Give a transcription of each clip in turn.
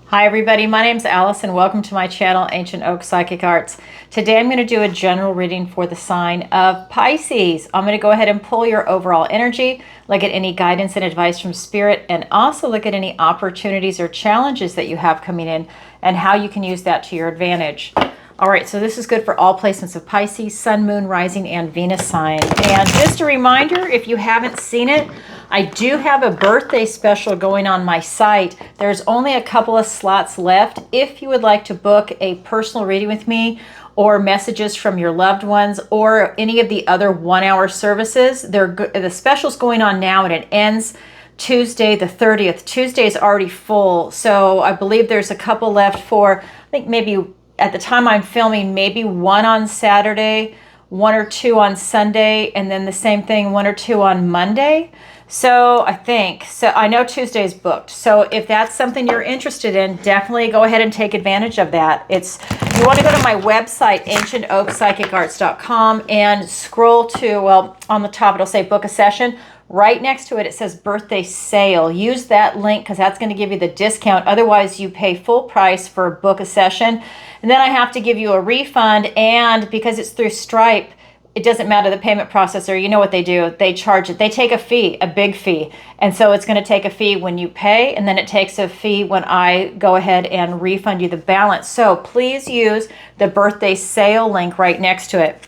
Hi everybody, my name's Alice and welcome to my channel, Ancient Oak Psychic Arts. Today I'm going to do a general reading for the sign of Pisces. I'm going to go ahead and pull your overall energy, look at any guidance and advice from Spirit, and also look at any opportunities or challenges that you have coming in and how you can use that to your advantage. All right, so this is good for all placements of Pisces, Sun, Moon, Rising, and Venus sign. And just a reminder, if you haven't seen it, I do have a birthday special going on my site. There's only a couple of slots left. If you would like to book a personal reading with me or messages from your loved ones or any of the other 1-hour services, the special's going on now and it ends Tuesday the 30th. Tuesday is already full, so I believe there's a couple left for, I think maybe at the time I'm filming, maybe one on Saturday, one or two on Sunday, and then the same thing, one or two on Monday. So I know Tuesday's booked. So if that's something you're interested in, definitely go ahead and take advantage of that. You want to go to my website, ancientoakpsychicarts.com, and scroll to, well, on the top it'll say book a session. Right next to it, it says birthday sale. Use that link because that's going to give you the discount. Otherwise, you pay full price for book a session. And then I have to give you a refund. And because it's through Stripe, it doesn't matter the payment processor. You know what they do. They charge it. They take a fee, a big fee. And so it's going to take a fee when you pay. And then it takes a fee when I go ahead and refund you the balance. So please use the birthday sale link right next to it.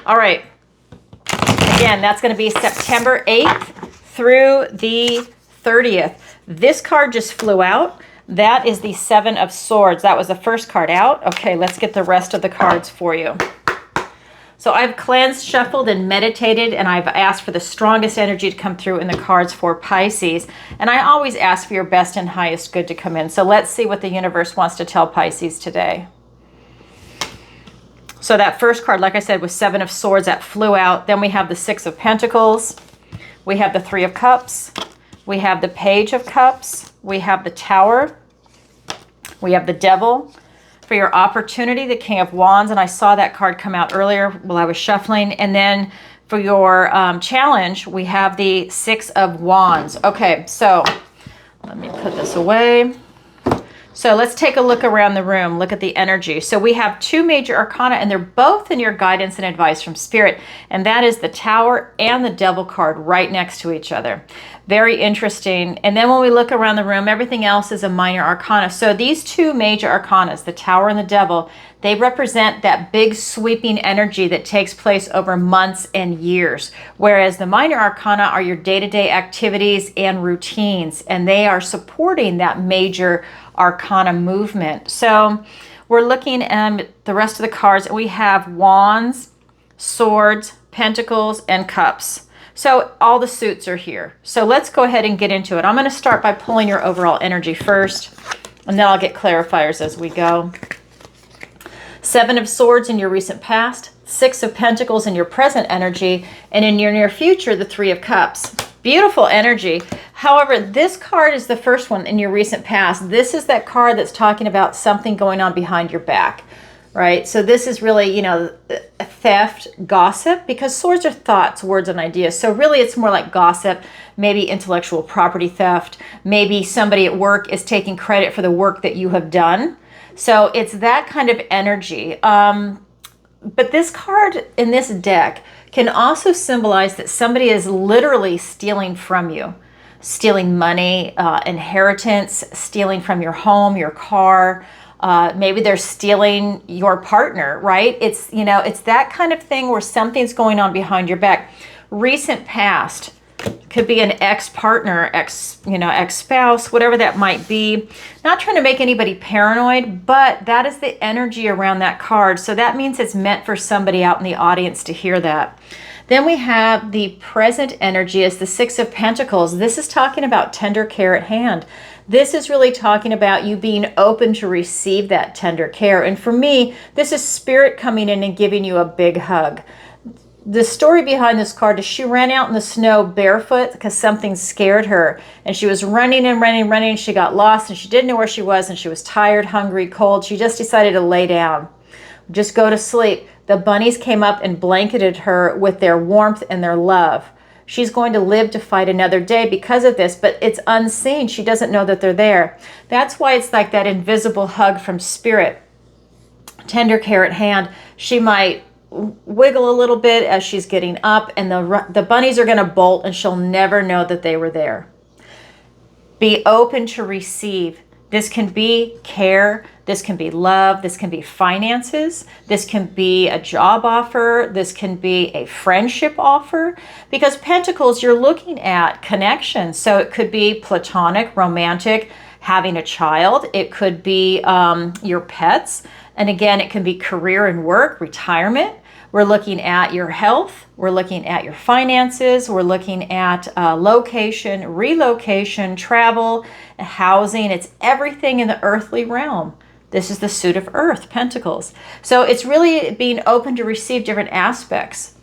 All right. Again, that's going to be September 8th through the 30th. This card just flew out. That is the Seven of Swords. That was the first card out. Okay, let's get the rest of the cards for you. So I've cleansed, shuffled, and meditated, and I've asked for the strongest energy to come through in the cards for Pisces. And I always ask for your best and highest good to come in. So let's see what the universe wants to tell Pisces today. So that first card, like I said, was Seven of Swords. That flew out. Then we have the Six of Pentacles. We have the Three of Cups. We have the Page of Cups. We have the Tower. We have the Devil. For your opportunity, the King of Wands. And I saw that card come out earlier while I was shuffling. And then for your challenge, we have the Six of Wands. Okay, so let me put this away. So let's take a look around the room, look at the energy. So we have two major arcana, and they're both in your guidance and advice from Spirit. And that is the Tower and the Devil card right next to each other. Very interesting. And then when we look around the room, everything else is a minor arcana. So these two major arcanas, the Tower and the Devil, they represent that big sweeping energy that takes place over months and years. Whereas the minor arcana are your day-to-day activities and routines, and they are supporting that major arcana movement. So we're looking at the rest of the cards, and we have Wands, Swords, Pentacles, and Cups. So all the suits are here. So let's go ahead and get into it. I'm going to start by pulling your overall energy first, and then I'll get clarifiers as we go. Seven of Swords in your recent past, Six of Pentacles in your present energy, and in your near future, the Three of Cups. Beautiful energy. However, this card is the first one in your recent past. This is that card that's talking about something going on behind your back, right? So this is really, theft, gossip, because swords are thoughts, words, and ideas. So really it's more like gossip, maybe intellectual property theft. Maybe somebody at work is taking credit for the work that you have done. So it's that kind of energy. But this card in this deck can also symbolize that somebody is literally stealing from you, stealing money, inheritance, stealing from your home, your car. Maybe they're stealing your partner, right? It's that kind of thing where something's going on behind your back. Recent past could be an ex-partner, ex-spouse, whatever that might be. Not trying to make anybody paranoid, but that is the energy around that card. So that means it's meant for somebody out in the audience to hear that. Then we have the present energy as the Six of Pentacles. This is talking about tender care at hand. This is really talking about you being open to receive that tender care. And for me, this is Spirit coming in and giving you a big hug. The story behind this card is she ran out in the snow barefoot because something scared her. And she was running and running and running. She got lost and she didn't know where she was. And she was tired, hungry, cold. She just decided to lay down, just go to sleep. The bunnies came up and blanketed her with their warmth and their love. She's going to live to fight another day because of this, but it's unseen. She doesn't know that they're there. That's why it's like that invisible hug from spirit. Tender care at hand. She might wiggle a little bit as she's getting up, and the bunnies are going to bolt, and she'll never know that they were there. Be open to receive. This can be care. This can be love. This can be finances. This can be a job offer. This can be a friendship offer. Because Pentacles, you're looking at connection. So it could be platonic, romantic, having a child. It could be your pets. And again, it can be career and work, retirement. We're looking at your health. We're looking at your finances. We're looking at location, relocation, travel, housing. It's everything in the earthly realm. This is the suit of Earth, Pentacles. So it's really being open to receive different aspects.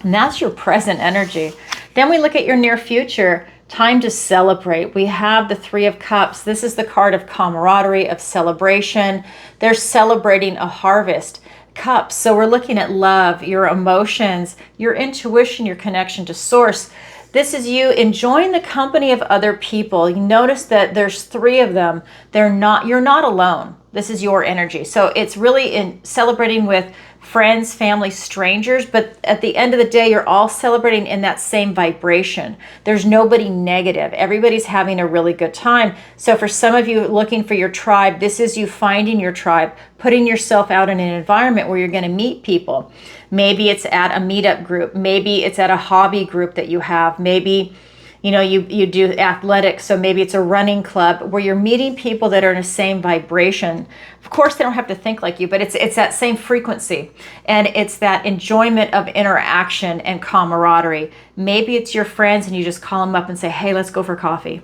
And that's your present energy. Then we look at your near future. Time to celebrate. We have the Three of Cups. This is the card of camaraderie, of celebration. They're celebrating a harvest. Cups. So we're looking at love, your emotions, your intuition, your connection to source. This is you enjoying the company of other people. You notice that there's three of them. You're not alone. This is your energy. So it's really in celebrating with friends, family, strangers, but at the end of the day, you're all celebrating in that same vibration. There's nobody negative. Everybody's having a really good time. So for some of you looking for your tribe, this is you finding your tribe, putting yourself out in an environment where you're going to meet people. Maybe it's at a meetup group. Maybe it's at a hobby group that you have. Maybe you do athletics, so maybe it's a running club where you're meeting people that are in the same vibration. Of course, they don't have to think like you, but it's that same frequency. And it's that enjoyment of interaction and camaraderie. Maybe it's your friends and you just call them up and say, hey, let's go for coffee.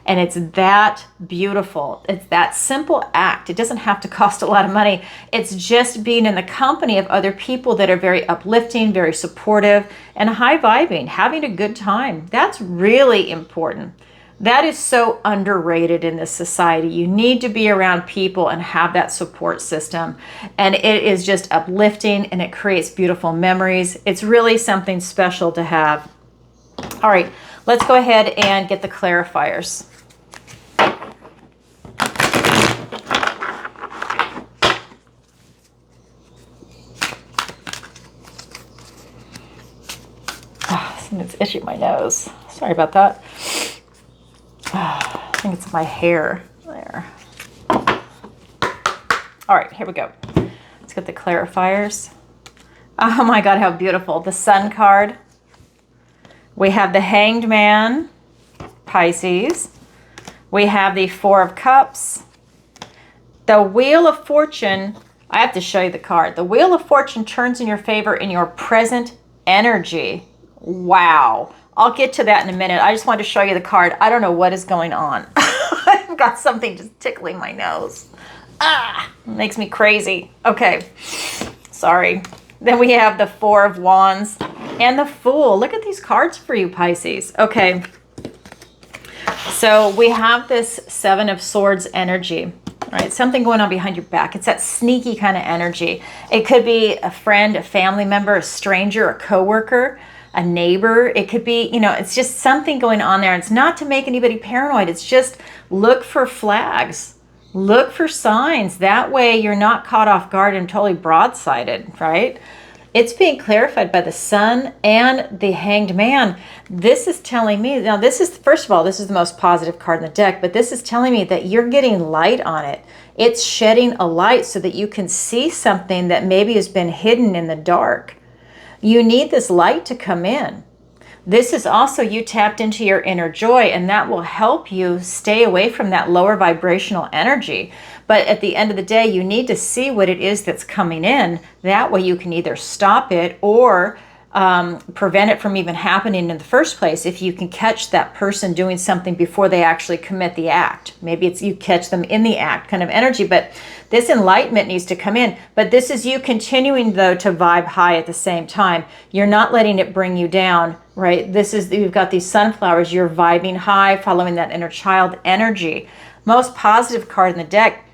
And it's that beautiful. It's that simple act. It doesn't have to cost a lot of money. It's just being in the company of other people that are very uplifting, very supportive, and high vibing, having a good time. That's really important. That is so underrated in this society. You need to be around people and have that support system. And it is just uplifting and it creates beautiful memories. It's really something special to have. All right, let's go ahead and get the clarifiers. It's itching my nose. Sorry about that. I think it's my hair there. All right, here we go. Let's get the clarifiers. Oh my God, how beautiful. The Sun card. We have the Hanged Man, Pisces. We have the Four of Cups. The Wheel of Fortune. I have to show you the card. The Wheel of Fortune turns in your favor in your present energy. Wow. I'll get to that in a minute. I just wanted to show you the card. I don't know what is going on. I've got something just tickling my nose. It makes me crazy. Okay. Sorry. Then we have the Four of Wands and the Fool. Look at these cards for you, Pisces. Okay. So we have this Seven of Swords energy. All right, something going on behind your back. It's that sneaky kind of energy. It could be a friend, a family member, a stranger, a coworker, a neighbor. It could be, it's just something going on there. It's not to make anybody paranoid. It's just look for flags. Look for signs. That way you're not caught off guard and totally broadsided, right? It's being clarified by the Sun and the Hanged Man. This is telling me, now this is, first of all, this is the most positive card in the deck, but this is telling me that you're getting light on it. It's shedding a light so that you can see something that maybe has been hidden in the dark. You need this light to come in. This is also you tapped into your inner joy, and that will help you stay away from that lower vibrational energy. But at the end of the day, you need to see what it is that's coming in. That way you can either stop it or prevent it from even happening in the first place if you can catch that person doing something before they actually commit the act. Maybe it's you catch them in the act kind of energy, but this enlightenment needs to come in. But this is you continuing, though, to vibe high at the same time. You're not letting it bring you down, right? This is, you've got these sunflowers. You're vibing high, following that inner child energy. Most positive card in the deck.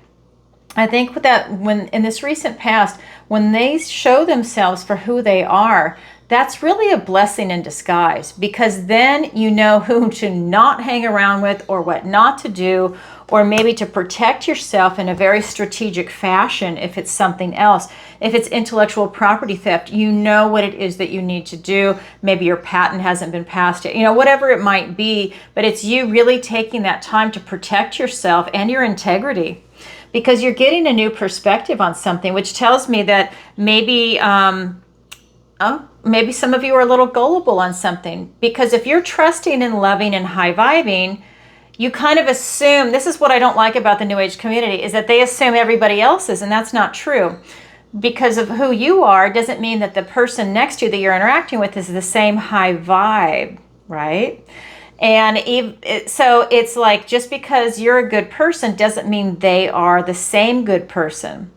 I think that when in this recent past, when they show themselves for who they are, that's really a blessing in disguise, because then you know who to not hang around with or what not to do, or maybe to protect yourself in a very strategic fashion if it's something else. If it's intellectual property theft, you know what it is that you need to do. Maybe your patent hasn't been passed yet, you know, whatever it might be, but it's you really taking that time to protect yourself and your integrity, because you're getting a new perspective on something, which tells me that maybe maybe some of you are a little gullible on something, because if you're trusting and loving and high vibing, you kind of assume, this is what I don't like about the New Age community, is that they assume everybody else is, and that's not true. Because of who you are doesn't mean that the person next to you that you're interacting with is the same high vibe, right? And so it's like, just because you're a good person doesn't mean they are the same good person.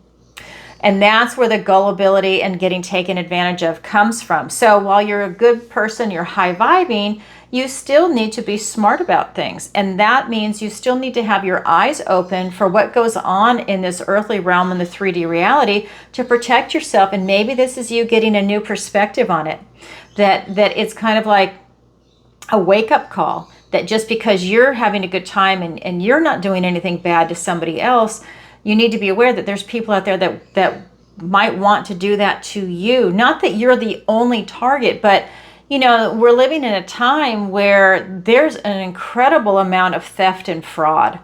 And that's where the gullibility and getting taken advantage of comes from. So while you're a good person, you're high vibing, you still need to be smart about things. And that means you still need to have your eyes open for what goes on in this earthly realm and the 3D reality to protect yourself. And maybe this is you getting a new perspective on it. That it's kind of like a wake-up call. That just because you're having a good time and you're not doing anything bad to somebody else, you need to be aware that there's people out there that might want to do that to you. Not that you're the only target, but you know, we're living in a time where there's an incredible amount of theft and fraud.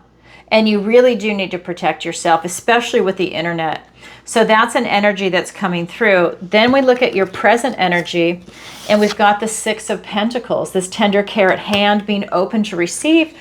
And you really do need to protect yourself, especially with the internet. So that's an energy that's coming through. Then we look at your present energy, and we've got the Six of Pentacles, this tender care at hand, being open to receive,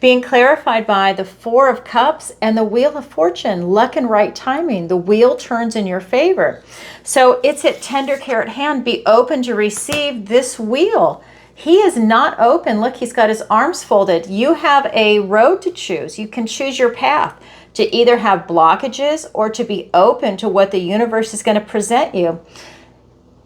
being clarified by the Four of Cups and the Wheel of Fortune, luck and right timing. The wheel turns in your favor. So it's at tender care at hand. Be open to receive this wheel. He is not open. Look, he's got his arms folded. You have a road to choose. You can choose your path to either have blockages or to be open to what the universe is going to present you.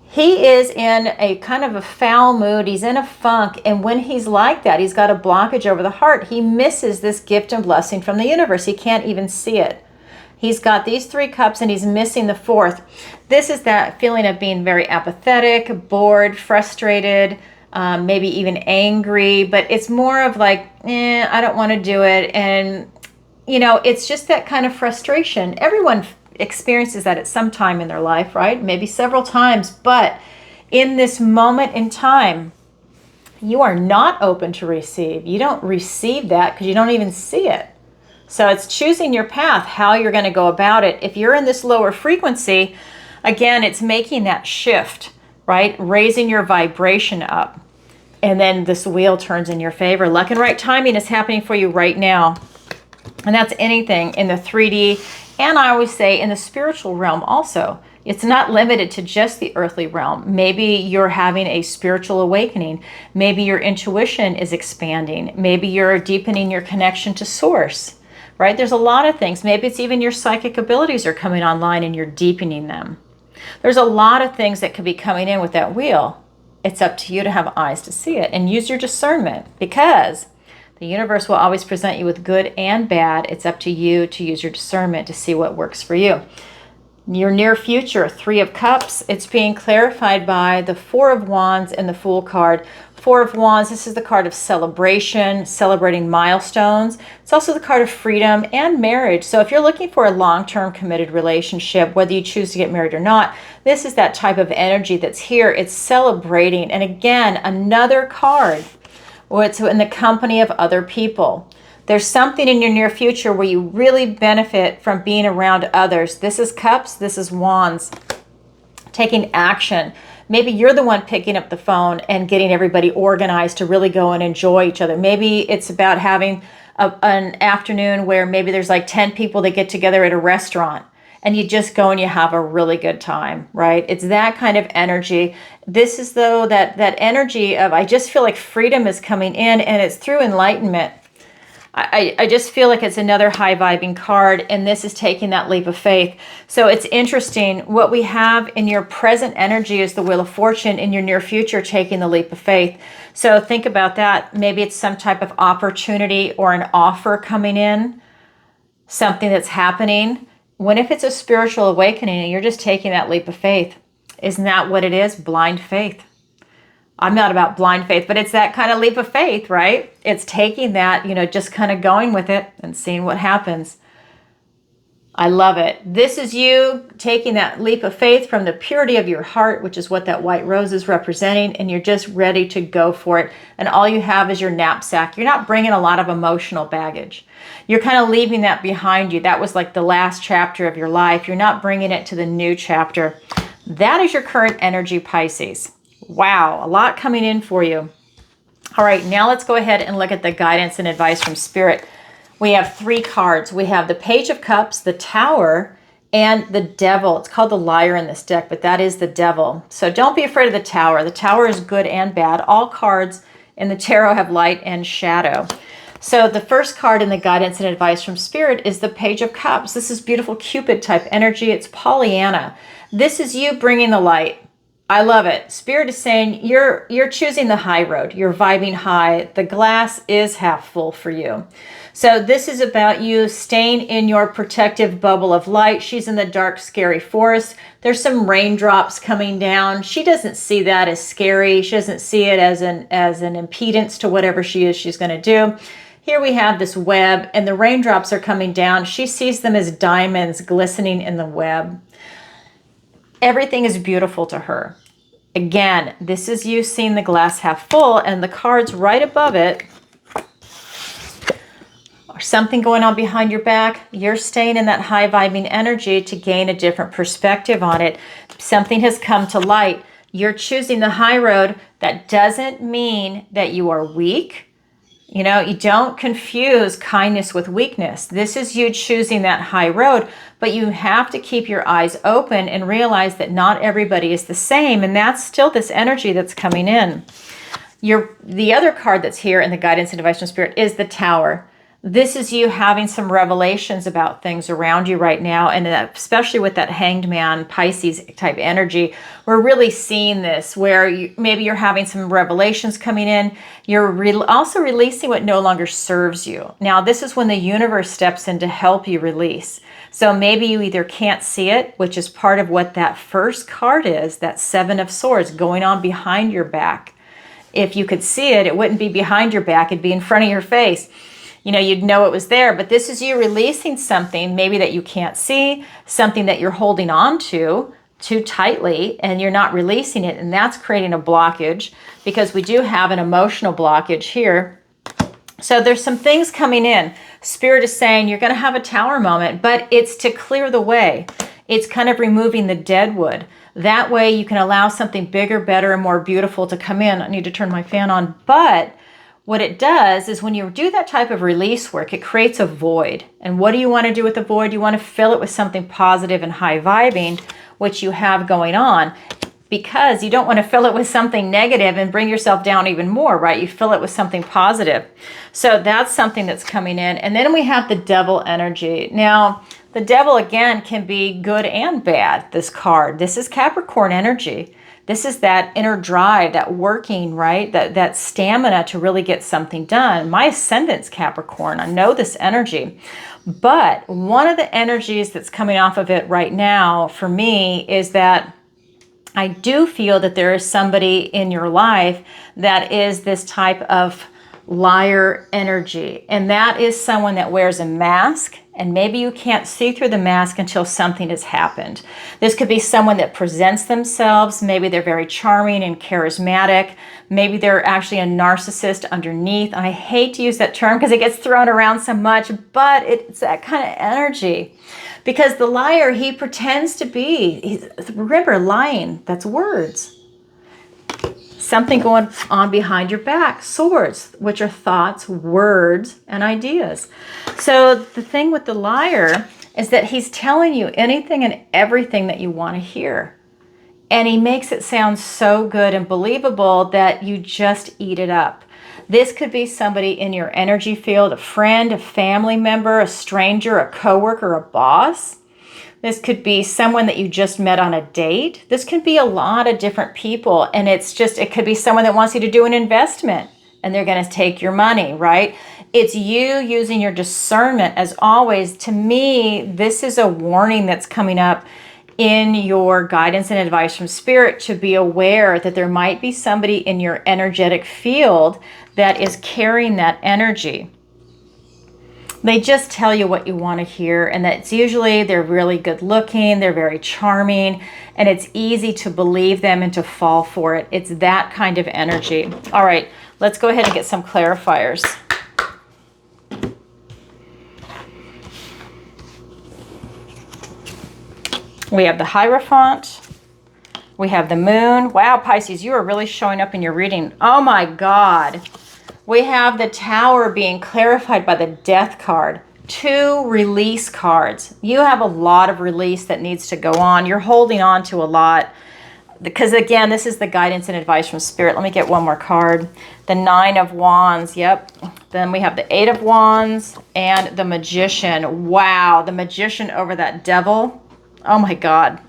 He is in a kind of a foul mood. He's in a funk. And when he's like that, he's got a blockage over the heart. He misses this gift and blessing from the universe. He can't even see it. He's got these 3 cups and he's missing the 4th. This is that feeling of being very apathetic, bored, frustrated, maybe even angry. But it's more of like, I don't want to do it. And, you know, it's just that kind of frustration. Everyone experiences that at some time in their life, right? Maybe several times, but in this moment in time, you are not open to receive. You don't receive that because you don't even see it. So it's choosing your path, how you're going to go about it. If you're in this lower frequency, again, it's making that shift, right? Raising your vibration up. And then this wheel turns in your favor. Luck and right timing is happening for you right now. And that's anything in the 3D, and I always say in the spiritual realm also. It's not limited to just the earthly realm. Maybe you're having a spiritual awakening. Maybe your intuition is expanding. Maybe you're deepening your connection to source, right? There's a lot of things. Maybe it's even your psychic abilities are coming online and you're deepening them. There's a lot of things that could be coming in with that wheel. It's up to you to have eyes to see it and use your discernment, because the universe will always present you with good and bad. It's up to you to use your discernment to see what works for you. Your near future, 3 of Cups, it's being clarified by the 4 of Wands and the Fool card. 4 of Wands, this is the card of celebration, celebrating milestones. It's also the card of freedom and marriage. So if you're looking for a long-term committed relationship, whether you choose to get married or not, this is that type of energy that's here. It's celebrating. And again, another card. Or it's in the company of other people. There's something in your near future where you really benefit from being around others. This is Cups, this is Wands. Taking action. Maybe you're the one picking up the phone and getting everybody organized to really go and enjoy each other. Maybe it's about having an afternoon where maybe there's like 10 people that get together at a restaurant. And you just go and you have a really good time, right? It's that kind of energy. This is though that energy of, I just feel like freedom is coming in, and it's through enlightenment. I just feel like it's another high vibing card, and this is taking that leap of faith. So it's interesting. What we have in your present energy is the Wheel of Fortune, in your near future taking the leap of faith. So think about that. Maybe it's some type of opportunity or an offer coming in, something that's happening. What if it's a spiritual awakening and you're just taking that leap of faith? Isn't that what it is? Blind faith. I'm not about blind faith, but it's that kind of leap of faith, right? It's taking that, just kind of going with it and seeing what happens. I love it. This is you taking that leap of faith from the purity of your heart, which is what that white rose is representing, and you're just ready to go for it. And all you have is your knapsack. You're not bringing a lot of emotional baggage. You're kind of leaving that behind you. That was like the last chapter of your life. You're not bringing it to the new chapter. That is your current energy, Pisces. Wow, a lot coming in for you. All right, now let's go ahead and look at the guidance and advice from Spirit. We have 3 cards. We have the Page of Cups, the Tower, and the Devil. It's called the Liar in this deck, but that is the Devil. So don't be afraid of the Tower. The Tower is good and bad. All cards in the tarot have light and shadow. So the first card in the guidance and advice from Spirit is the Page of Cups. This is beautiful Cupid type energy. It's Pollyanna. This is you bringing the light. I love it. Spirit is saying you're choosing the high road. You're vibing high. The glass is half full for you. So this is about you staying in your protective bubble of light. She's in the dark, scary forest. There's some raindrops coming down. She doesn't see that as scary. She doesn't see it as an impedance to whatever she's going to do. Here we have this web, and the raindrops are coming down. She sees them as diamonds glistening in the web. Everything is beautiful to her. Again, this is you seeing the glass half full, and the cards right above it are something going on behind your back. You're staying in that high vibing energy to gain a different perspective on it. Something has come to light. You're choosing the high road. That doesn't mean that you are weak. You don't confuse kindness with weakness. This is you choosing that high road, but you have to keep your eyes open and realize that not everybody is the same, and that's still this energy that's coming in. The other card that's here in the guidance and advice from Spirit is the Tower. This is you having some revelations about things around you right now, and especially with that Hanged Man Pisces type energy, we're really seeing this where maybe you're having some revelations coming in. You're also releasing what no longer serves you. Now, this is when the universe steps in to help you release. So maybe you either can't see it, which is part of what that first card is, that 7 of Swords going on behind your back. If you could see it, it wouldn't be behind your back, it'd be in front of your face. You'd know it was there, but this is you releasing something maybe that you can't see, something that you're holding on to too tightly, and you're not releasing it, and that's creating a blockage, because we do have an emotional blockage here. So there's some things coming in. Spirit is saying you're going to have a Tower moment, but it's to clear the way. It's kind of removing the dead wood. That way you can allow something bigger, better, and more beautiful to come in. I need to turn my fan on, but what it does is when you do that type of release work, it creates a void. And what do you want to do with the void? You want to fill it with something positive and high vibing, which you have going on, because you don't want to fill it with something negative and bring yourself down even more, right? You fill it with something positive. So that's something that's coming in. And then we have the Devil energy. Now, the Devil, again, can be good and bad, this card. This is Capricorn energy. This is that inner drive, that working, right? That stamina to really get something done. My ascendant's Capricorn. I know this energy. But one of the energies that's coming off of it right now for me is that I do feel that there is somebody in your life that is this type of liar energy. And that is someone that wears a mask, and maybe you can't see through the mask until something has happened. This could be someone that presents themselves. Maybe they're very charming and charismatic. Maybe they're actually a narcissist underneath. And I hate to use that term because it gets thrown around so much, but it's that kind of energy. Because the liar, he pretends to be, remember, lying, that's words. Something going on behind your back, swords, which are thoughts, words, and ideas. So the thing with the liar is that he's telling you anything and everything that you want to hear. And he makes it sound so good and believable that you just eat it up. This could be somebody in your energy field, a friend, a family member, a stranger, a coworker, a boss. This could be someone that you just met on a date. This could be a lot of different people. And it could be someone that wants you to do an investment and they're going to take your money, right? It's you using your discernment as always. To me, this is a warning that's coming up. in your guidance and advice from spirit to be aware that there might be somebody in your energetic field that is carrying that energy. They just tell you what you want to hear, and that's usually they're really good looking, they're very charming, and it's easy to believe them and to fall for it. It's that kind of energy. All right, let's go ahead and get some clarifiers. We have the Hierophant. We have the Moon. Wow, Pisces, you are really showing up in your reading. Oh my God. We have the Tower being clarified by the Death card. 2 release cards. You have a lot of release that needs to go on. You're holding on to a lot. Because again, this is the guidance and advice from spirit. Let me get one more card. The 9 of Wands. Yep. Then we have the 8 of Wands and the Magician. Wow. The Magician over that Devil. Oh my God.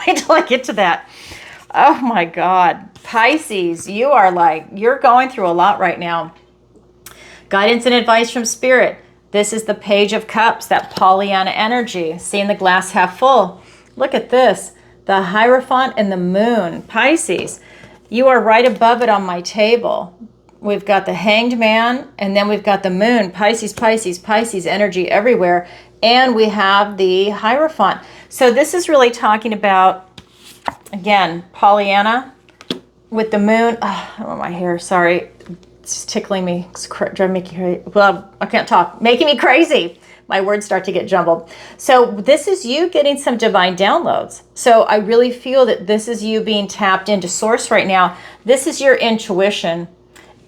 Wait till I get to that. Oh my God. Pisces, you are like, you're going through a lot right now. Guidance and advice from spirit. This is the Page of Cups, that Pollyanna energy. Seeing the glass half full. Look at this. The Hierophant and the Moon. Pisces, you are right above it on my table. We've got the Hanged Man, and then we've got the Moon. Pisces, Pisces, Pisces energy everywhere. And we have the Hierophant. So this is really talking about, again, Pollyanna with the Moon. Oh, I want my hair, sorry. It's tickling me. It's driving me crazy. Well, I can't talk. Making me crazy. My words start to get jumbled. So this is you getting some divine downloads. So I really feel that this is you being tapped into source right now. This is your intuition.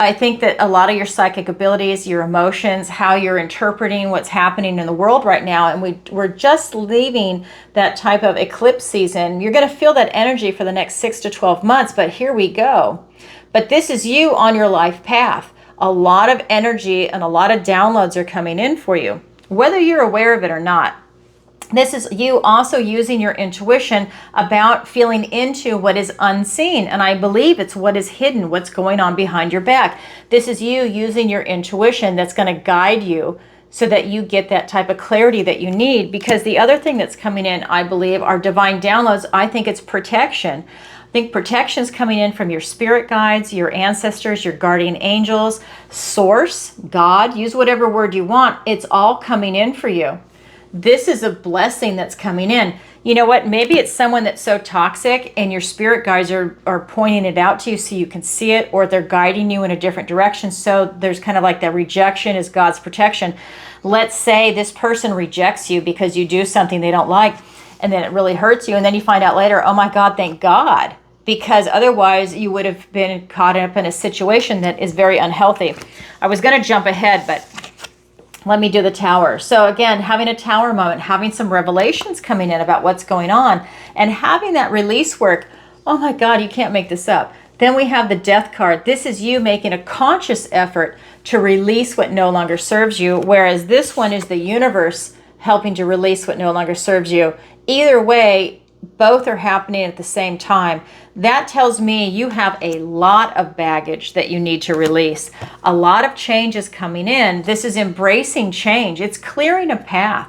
I think that a lot of your psychic abilities, your emotions, how you're interpreting what's happening in the world right now, and we're just leaving that type of eclipse season. You're going to feel that energy for the next 6 to 12 months, but here we go. But this is you on your life path. A lot of energy and a lot of downloads are coming in for you, whether you're aware of it or not. This is you also using your intuition about feeling into what is unseen. And I believe it's what is hidden, what's going on behind your back. This is you using your intuition that's going to guide you so that you get that type of clarity that you need. Because the other thing that's coming in, I believe, are divine downloads. I think it's protection. I think protection is coming in from your spirit guides, your ancestors, your guardian angels, source, God, use whatever word you want. It's all coming in for you. This is a blessing that's coming in. You know what? Maybe it's someone that's so toxic and your spirit guides are pointing it out to you so you can see it, or they're guiding you in a different direction. So there's kind of like that rejection is God's protection. Let's say this person rejects you because you do something they don't like, and then it really hurts you. And then you find out later, oh my God, thank God. Because otherwise you would have been caught up in a situation that is very unhealthy. I was going to jump ahead, but let me do the Tower. So again, having a Tower moment, having some revelations coming in about what's going on, and having that release work. Oh my God, you can't make this up. Then we have the Death card. This is you making a conscious effort to release what no longer serves you, whereas this one is the universe helping to release what no longer serves you. Either way, both are happening at the same time. That tells me you have a lot of baggage that you need to release. A lot of change is coming in. This is embracing change. It's clearing a path.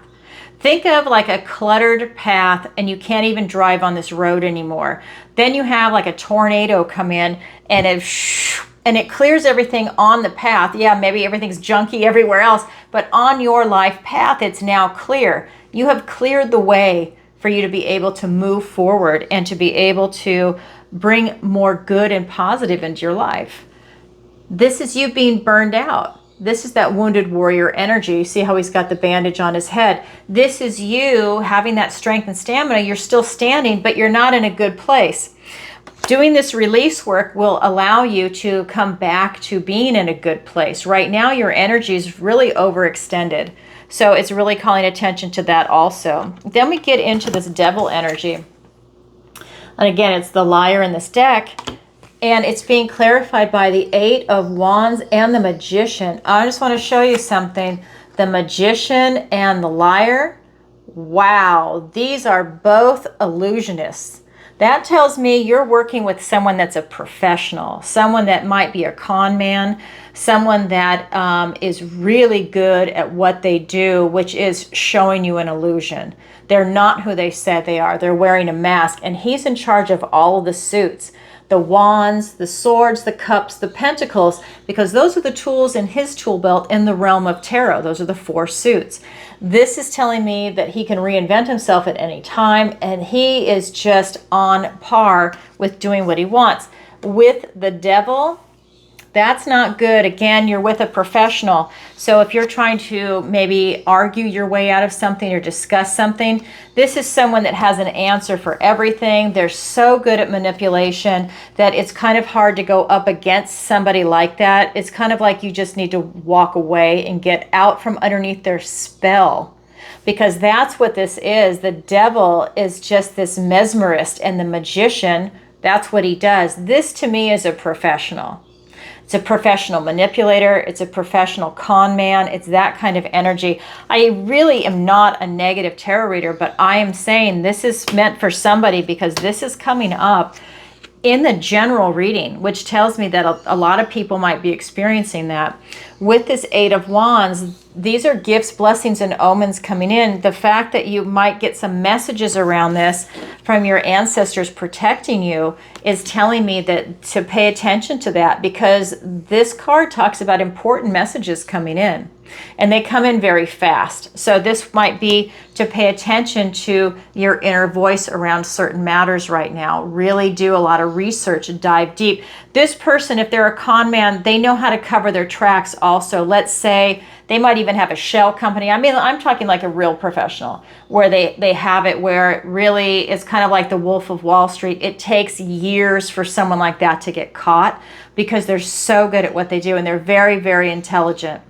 Think of like a cluttered path and you can't even drive on this road anymore. Then you have like a tornado come in and it clears everything on the path. Yeah, maybe everything's junky everywhere else, but on your life path, it's now clear. You have cleared the way for you to be able to move forward and to be able to bring more good and positive into your life. This is you being burned out. This is that wounded warrior energy. See how he's got the bandage on his head. This is you having that strength and stamina. You're still standing, but you're not in a good place. Doing this release work will allow you to come back to being in a good place. Right now, your energy is really overextended. So it's really calling attention to that also. Then we get into this Devil energy. And again, it's the Liar in this deck. And it's being clarified by the 8 of Wands and the Magician. I just want to show you something. The Magician and the Liar. Wow. These are both illusionists. That tells me you're working with someone that's a professional, someone that might be a con man, someone that is really good at what they do, which is showing you an illusion. They're not who they said they are. They're wearing a mask, and he's in charge of all of the suits. The wands, the swords, the cups, the pentacles, because those are the tools in his tool belt in the realm of tarot. Those are the 4 suits. This is telling me that he can reinvent himself at any time, and he is just on par with doing what he wants. With the devil, that's not good. Again, you're with a professional. So if you're trying to maybe argue your way out of something or discuss something, this is someone that has an answer for everything. They're so good at manipulation that it's kind of hard to go up against somebody like that. It's kind of like you just need to walk away and get out from underneath their spell. Because that's what this is. The devil is just this mesmerist, and the magician, that's what he does. This to me is a professional. It's a professional manipulator. It's a professional con man. It's that kind of energy. I really am not a negative tarot reader, but I am saying this is meant for somebody because this is coming up in the general reading, which tells me that a lot of people might be experiencing that. With this 8 of Wands, these are gifts, blessings, and omens coming in. The fact that you might get some messages around this from your ancestors protecting you is telling me that to pay attention to that, because this card talks about important messages coming in. And they come in very fast. So this might be to pay attention to your inner voice around certain matters right now. Really do a lot of research and dive deep. This person, if they're a con man, they know how to cover their tracks also. Let's say they might even have a shell company. I mean, I'm talking like a real professional, where they have it where it really is kind of like the Wolf of Wall Street. It takes years for someone like that to get caught because they're so good at what they do, and they're very, very intelligent.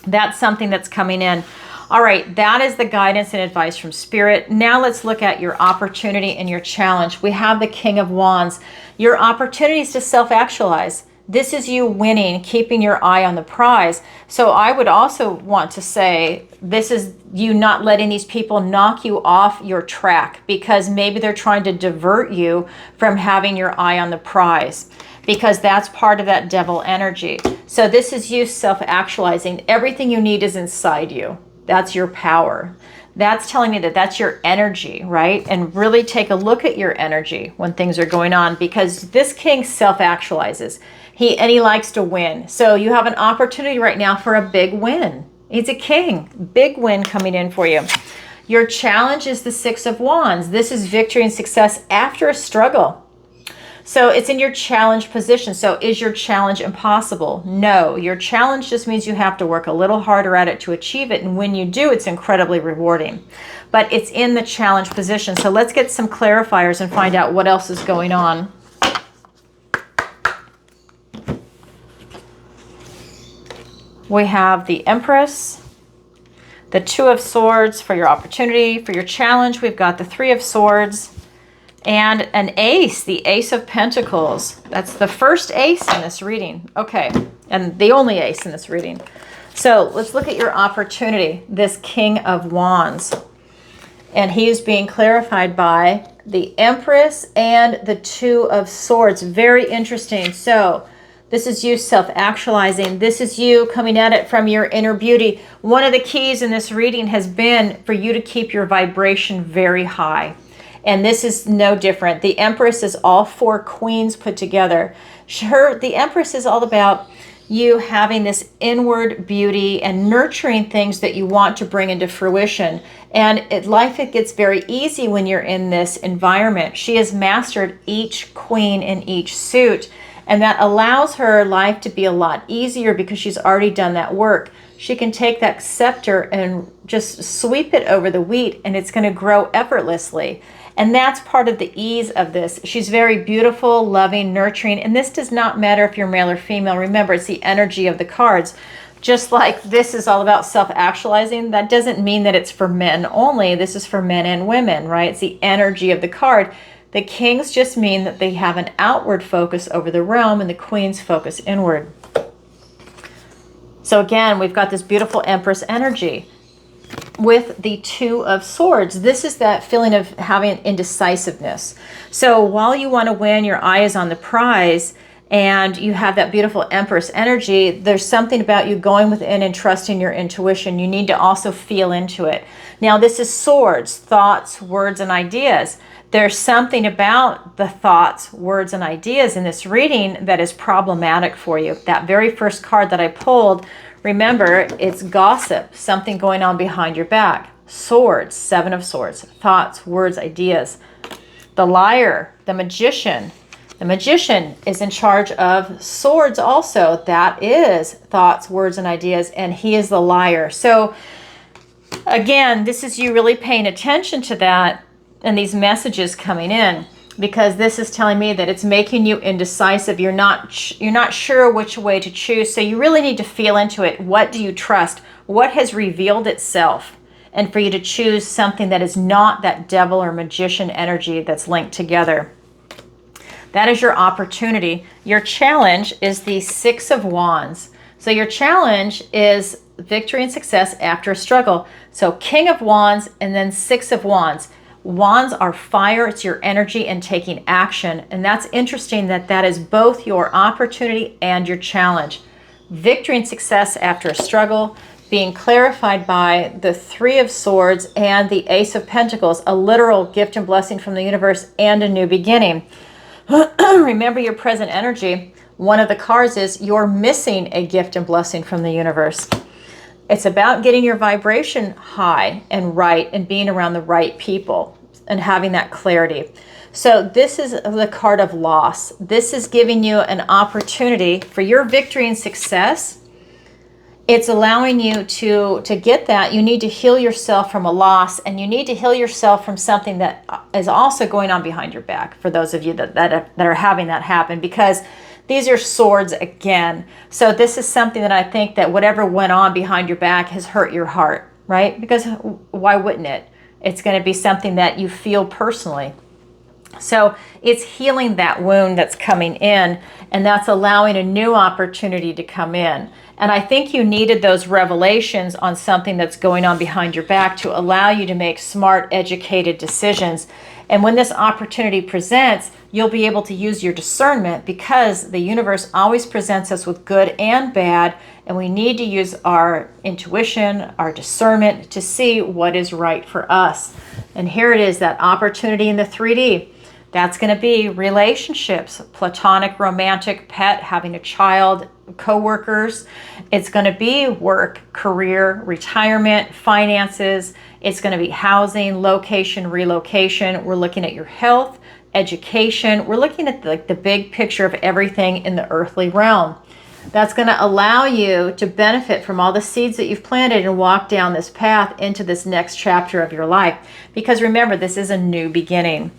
That's something that's coming in. All right, that is the guidance and advice from Spirit. Now let's look at your opportunity and your challenge. We have the King of Wands. Your opportunities to self-actualize. This is you winning, keeping your eye on the prize. So I would also want to say this is you not letting these people knock you off your track, because maybe they're trying to divert you from having your eye on the prize, because that's part of that devil energy. So this is you self-actualizing. Everything you need is inside you. That's your power. That's telling me that that's your energy, right? And really take a look at your energy when things are going on, because this king self-actualizes. He likes to win. So you have an opportunity right now for a big win. He's a king. Big win coming in for you. Your challenge is the 6 of Wands. This is victory and success after a struggle. So it's in your challenge position. So is your challenge impossible? No. Your challenge just means you have to work a little harder at it to achieve it. And when you do, it's incredibly rewarding. But it's in the challenge position. So let's get some clarifiers and find out what else is going on. We have the Empress, the 2 of Swords for your opportunity. For your challenge, we've got the 3 of Swords. And an ace, the Ace of Pentacles. That's the first ace in this reading. Okay, and the only ace in this reading. So let's look at your opportunity, this King of Wands. And he is being clarified by the Empress and the 2 of Swords. Very interesting. So this is you self-actualizing. This is you coming at it from your inner beauty. One of the keys in this reading has been for you to keep your vibration very high. And this is no different. The Empress is all 4 queens put together. The Empress is all about you having this inward beauty and nurturing things that you want to bring into fruition. And it gets very easy when you're in this environment. She has mastered each queen in each suit. And that allows her life to be a lot easier because she's already done that work. She can take that scepter and just sweep it over the wheat, and it's going to grow effortlessly. And that's part of the ease of this. She's very beautiful, loving, nurturing. And this does not matter if you're male or female. Remember, it's the energy of the cards. Just like this is all about self-actualizing, that doesn't mean that it's for men only. This is for men and women, right? It's the energy of the card. The kings just mean that they have an outward focus over the realm, and the queens focus inward. So again, we've got this beautiful Empress energy. with the Two of Swords. This is that feeling of having indecisiveness. So while you want to win, your eye is on the prize, and you have that beautiful Empress energy, there's something about you going within and trusting your intuition. You need to also feel into it. Now, this is swords, thoughts, words, and ideas. There's something about the thoughts, words, and ideas in this reading that is problematic for you. That very first card that I pulled, remember, it's gossip, something going on behind your back. Swords, Seven of Swords, thoughts, words, ideas. The liar, the magician. The magician is in charge of swords also. That is thoughts, words, and ideas, and he is the liar. So again, this is you really paying attention to that and these messages coming in, because this is telling me that it's making you indecisive. You're not sure which way to choose. So you really need to feel into it. What do you trust? What has revealed itself? And for you to choose something that is not that devil or magician energy that's linked together. That is your opportunity. Your challenge is the Six of Wands. So your challenge is victory and success after a struggle. So King of Wands and then Six of Wands. Wands are fire. It's your energy and taking action. And that's interesting that that is both your opportunity and your challenge. Victory and success after a struggle, being clarified by the Three of Swords and the Ace of Pentacles, a literal gift and blessing from the universe and a new beginning. Remember your present energy. One of the cards is you're missing a gift and blessing from the universe. It's about getting your vibration high and right and being around the right people and having that clarity. So this is the card of loss. This is giving you an opportunity for your victory and success. It's allowing you to get that. You need to heal yourself from a loss, and you need to heal yourself from something that is also going on behind your back, for those of you that are having that happen, because these are swords again. So this is something that I think that whatever went on behind your back has hurt your heart, right? Because why wouldn't it? It's going to be something that you feel personally. So it's healing that wound that's coming in, and that's allowing a new opportunity to come in. And I think you needed those revelations on something that's going on behind your back to allow you to make smart, educated decisions. And when this opportunity presents, you'll be able to use your discernment, because the universe always presents us with good and bad, and we need to use our intuition, our discernment to see what is right for us. And here it is, that opportunity in the 3D. That's going to be relationships, platonic, romantic, pet, having a child, co-workers. It's going to be work, career, retirement, finances. It's going to be housing, location, relocation. We're looking at your health, education. We're looking at the big picture of everything in the earthly realm. That's going to allow you to benefit from all the seeds that you've planted and walk down this path into this next chapter of your life. Because remember, this is a new beginning.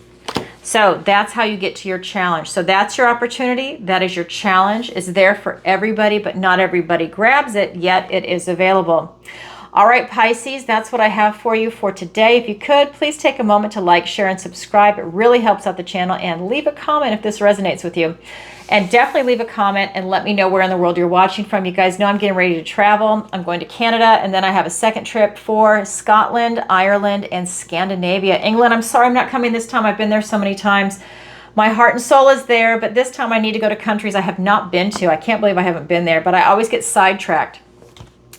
So that's how you get to your challenge. So that's your opportunity. That is your challenge. It's there for everybody, but not everybody grabs it, yet it is available. All right, Pisces, that's what I have for you for today. If you could, please take a moment to like, share, and subscribe. It really helps out the channel. And leave a comment if this resonates with you. And definitely leave a comment and let me know where in the world you're watching from. You guys know I'm getting ready to travel. I'm going to Canada, and then I have a second trip for Scotland, Ireland, and Scandinavia. England, I'm sorry I'm not coming this time. I've been there so many times. My heart and soul is there, but this time I need to go to countries I have not been to. I can't believe I haven't been there, but I always get sidetracked.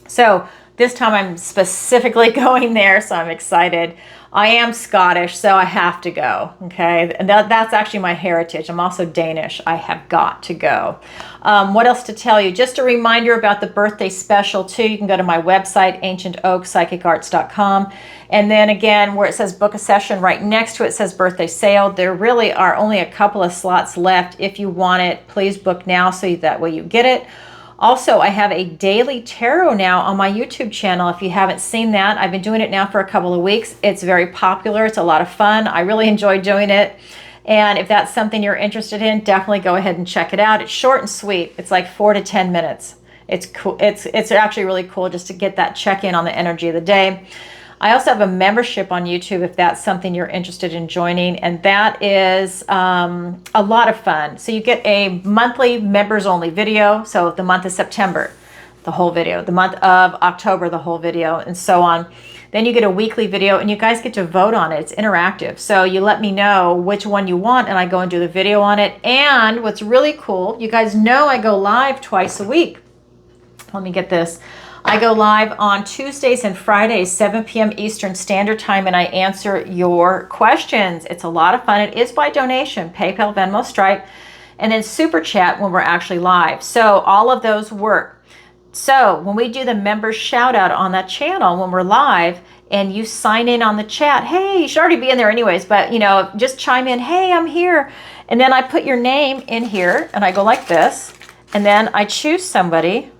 So this time I'm specifically going there, so I'm excited. I am Scottish, so I have to go, okay? And that's actually my heritage. I'm also Danish. I have got to go. What else to tell you? Just a reminder about the birthday special, too. You can go to my website, ancientoakpsychicarts.com. And then again, where it says book a session, right next to it says birthday sale. There really are only a couple of slots left. If you want it, please book now so that way you get it. Also, I have a daily tarot now on my YouTube channel. If you haven't seen that, I've been doing it now for a couple of weeks. It's very popular. It's a lot of fun. I really enjoy doing it. And if that's something you're interested in, definitely go ahead and check it out. It's short and sweet. It's like 4 to 10 minutes. It's cool. It's actually really cool just to get that check-in on the energy of the day. I also have a membership on YouTube if that's something you're interested in joining, and that is a lot of fun. So you get a monthly members-only video, so the month of September, the whole video, the month of October, the whole video, and so on. Then you get a weekly video, and you guys get to vote on it. It's interactive. So you let me know which one you want, and I go and do the video on it. And what's really cool, you guys know I go live twice a week. Let me get this. I go live on Tuesdays and Fridays, 7 p.m. Eastern Standard Time, and I answer your questions. It's a lot of fun. It is by donation, PayPal, Venmo, Stripe, and then Super Chat when we're actually live. So all of those work. So when we do the members shout out on that channel when we're live, and you sign in on the chat, hey, you should already be in there anyways, but you know, just chime in, hey, I'm here. And then I put your name in here, and I go like this, and then I choose somebody.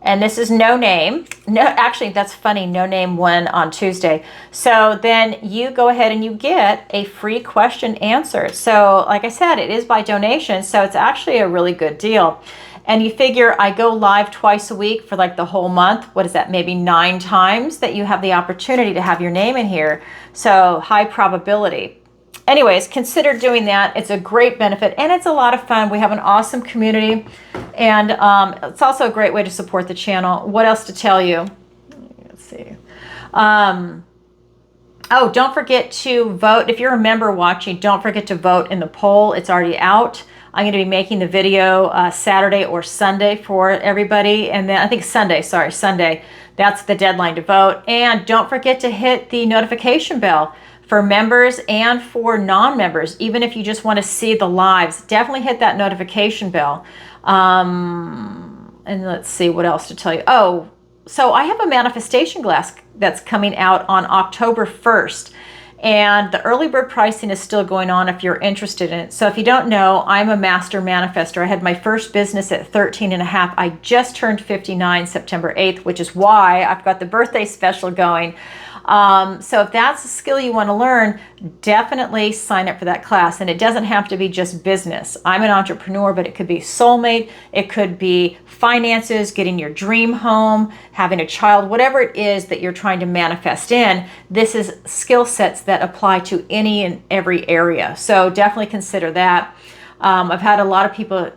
And this is no name. No, actually, that's funny. No name won on Tuesday. So then you go ahead and you get a free question answered. So like I said, it is by donation. So it's actually a really good deal. And you figure I go live twice a week for like the whole month. What is that? Maybe 9 times that you have the opportunity to have your name in here. So high probability. Anyways, consider doing that. It's a great benefit, and it's a lot of fun. We have an awesome community, and it's also a great way to support the channel. What else to tell you? Let's see. Oh, don't forget to vote. If you're a member watching, don't forget to vote in the poll. It's already out. I'm going to be making the video Saturday or Sunday for everybody, and then I think Sunday. Sorry, Sunday. That's the deadline to vote. And don't forget to hit the notification bell. For members and for non-members, even if you just want to see the lives, definitely hit that notification bell. And let's see what else to tell you. Oh, so I have a manifestation class that's coming out on October 1st. And the early bird pricing is still going on if you're interested in it. So if you don't know, I'm a master manifestor. I had my first business at 13 and a half. I just turned 59 September 8th, which is why I've got the birthday special going. So if that's a skill you want to learn, definitely sign up for that class. And it doesn't have to be just business. I'm an entrepreneur, but it could be soulmate. It could be finances, getting your dream home, having a child, whatever it is that you're trying to manifest in. This is skill sets that apply to any and every area. So definitely consider that. I've had a lot of people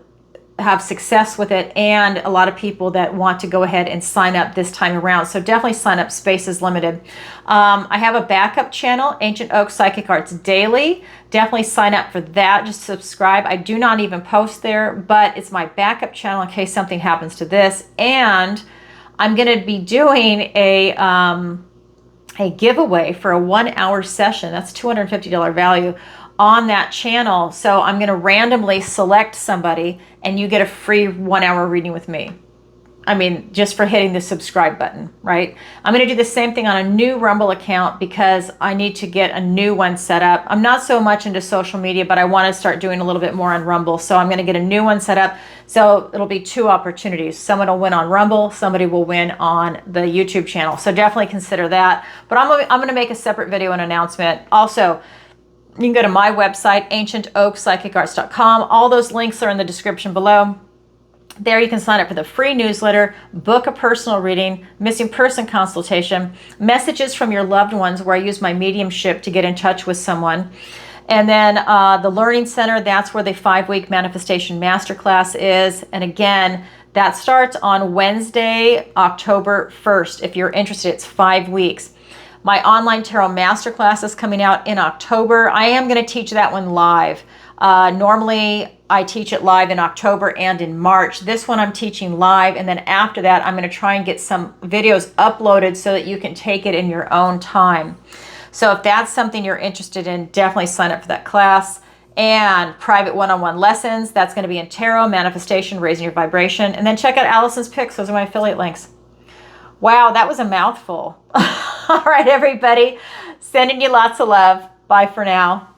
have success with it, and a lot of people that want to go ahead and sign up this time around. So definitely sign up. Space is limited. I have a backup channel, Ancient Oak Psychic Arts Daily. Definitely sign up for that. Just subscribe. I do not even post there, but it's my backup channel in case something happens to this. And I'm going to be doing a giveaway for a 1-hour session. That's $250 value on that channel. So I'm going to randomly select somebody, and you get a free 1-hour reading with me. I mean, just for hitting the subscribe button, right? I'm going to do the same thing on a new Rumble account because I need to get a new one set up. I'm not so much into social media, but I want to start doing a little bit more on Rumble. So I'm going to get a new one set up. So it'll be 2 opportunities. Someone will win on Rumble. Somebody will win on the YouTube channel. So definitely consider that. But I'm going to make a separate video and announcement. Also, you can go to my website, ancientoakpsychicarts.com. All those links are in the description below. There you can sign up for the free newsletter, book a personal reading, missing person consultation, messages from your loved ones where I use my mediumship to get in touch with someone. And then the Learning Center, that's where the 5-week manifestation masterclass is. And again, that starts on Wednesday, October 1st. If you're interested, it's 5 weeks. My online tarot masterclass is coming out in October. I am going to teach that one live. Normally, I teach it live in October and in March. This one I'm teaching live, and then after that, I'm going to try and get some videos uploaded so that you can take it in your own time. So if that's something you're interested in, definitely sign up for that class. And private one-on-one lessons, that's going to be in tarot, manifestation, raising your vibration. And then check out Allison's picks. Those are my affiliate links. Wow, that was a mouthful. All right, everybody. Sending you lots of love. Bye for now.